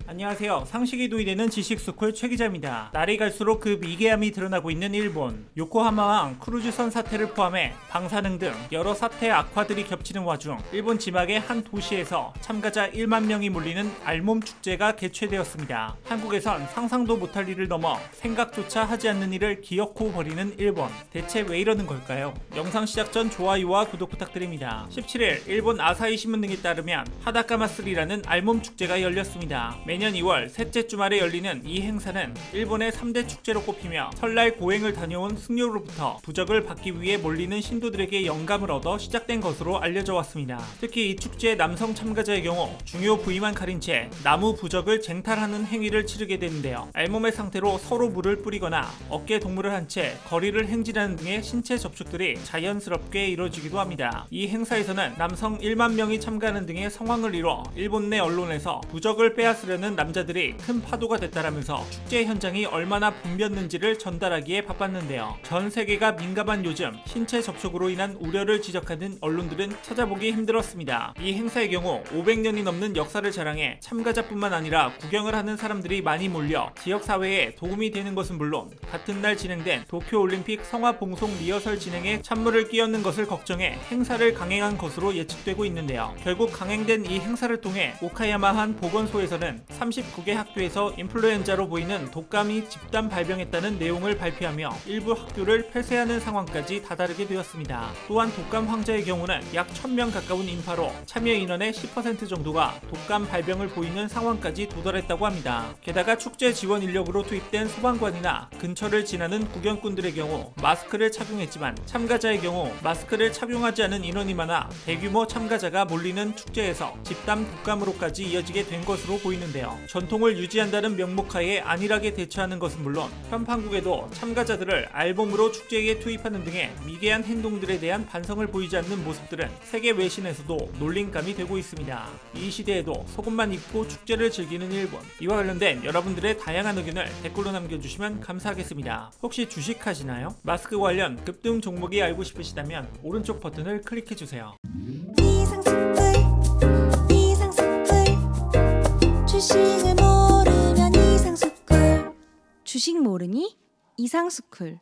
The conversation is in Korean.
안녕하세요. 상식이 도의되는 지식스쿨 최 기자입니다. 날이 갈수록 그 미개함이 드러나고 있는 일본. 요코하마항 크루즈선 사태를 포함해 방사능 등 여러 사태 악화들이 겹치는 와중 일본 지막의 한 도시에서 참가자 1만 명이 몰리는 알몸 축제가 개최되었습니다. 한국에선 상상도 못할 일을 넘어 생각조차 하지 않는 일을 기어코 벌이는 일본. 대체 왜 이러는 걸까요? 영상 시작 전 좋아요와 구독 부탁드립니다. 17일 일본 아사히 신문 등에 따르면 하다카마쓰리라는 알몸 축제가 열렸습니다. 매년 2월 셋째 주말에 열리는 이 행사는 일본의 3대 축제로 꼽히며 설날 고행을 다녀온 승려로부터 부적을 받기 위해 몰리는 신도들에게 영감을 얻어 시작된 것으로 알려져 왔습니다. 특히 이 축제의 남성 참가자의 경우 중요 부위만 가린 채 나무 부적을 쟁탈하는 행위를 치르게 되는데요. 알몸의 상태로 서로 물을 뿌리거나 어깨 동무를 한 채 거리를 행진하는 등의 신체 접촉들이 자연스럽게 이루어지기도 합니다. 이 행사에서는 남성 1만 명이 참가하는 등의 성황을 이뤄 일본 내 언론에서 부적을 빼앗으려는 남자들이 큰 파도가 됐다라면서 축제 현장이 얼마나 붐볐는지를 전달하기에 바빴는데요. 전 세계가 민감한 요즘 신체 접촉으로 인한 우려를 지적하는 언론들은 찾아보기 힘들었습니다. 이 행사의 경우 500년이 넘는 역사를 자랑해 참가자뿐만 아니라 구경을 하는 사람들이 많이 몰려 지역사회에 도움이 되는 것은 물론 같은 날 진행된 도쿄올림픽 성화봉송 리허설 진행에 찬물을 끼얹는 것을 걱정해 행사를 강행한 것으로 예측되고 있는데요. 결국 강행된 이 행사를 통해 오카야마한 보건소에서는 39개 학교에서 인플루엔자로 보이는 독감이 집단 발병했다는 내용을 발표하며 일부 학교를 폐쇄하는 상황까지 다다르게 되었습니다. 또한 독감 환자의 경우는 약 1000명 가까운 인파로 참여 인원의 10% 정도가 독감 발병을 보이는 상황까지 도달했다고 합니다. 게다가 축제 지원 인력으로 투입된 소방관이나 근처를 지나는 구경꾼들의 경우 마스크를 착용했지만 참가자의 경우 마스크를 착용하지 않은 인원이 많아 대규모 참가자가 몰리는 축제에서 집단 독감으로까지 이어지게 된 것으로 보이는데요. 전통을 유지한다는 명목하에 안일하게 대처하는 것은 물론 현판국에도 참가자들을 알몸으로 축제에 투입하는 등의 미개한 행동들에 대한 반성을 보이지 않는 모습들은 세계 외신에서도 놀림감이 되고 있습니다. 이 시대에도 속옷만 입고 축제를 즐기는 일본. 이와 관련된 여러분들의 다양한 의견을 댓글로 남겨주시면 감사하겠습니다. 혹시 주식하시나요? 마스크 관련 급등 종목이 알고 싶으시다면 오른쪽 버튼을 클릭해주세요. 주식을 모르면 이상스쿨. 주식 모르니 이상스쿨.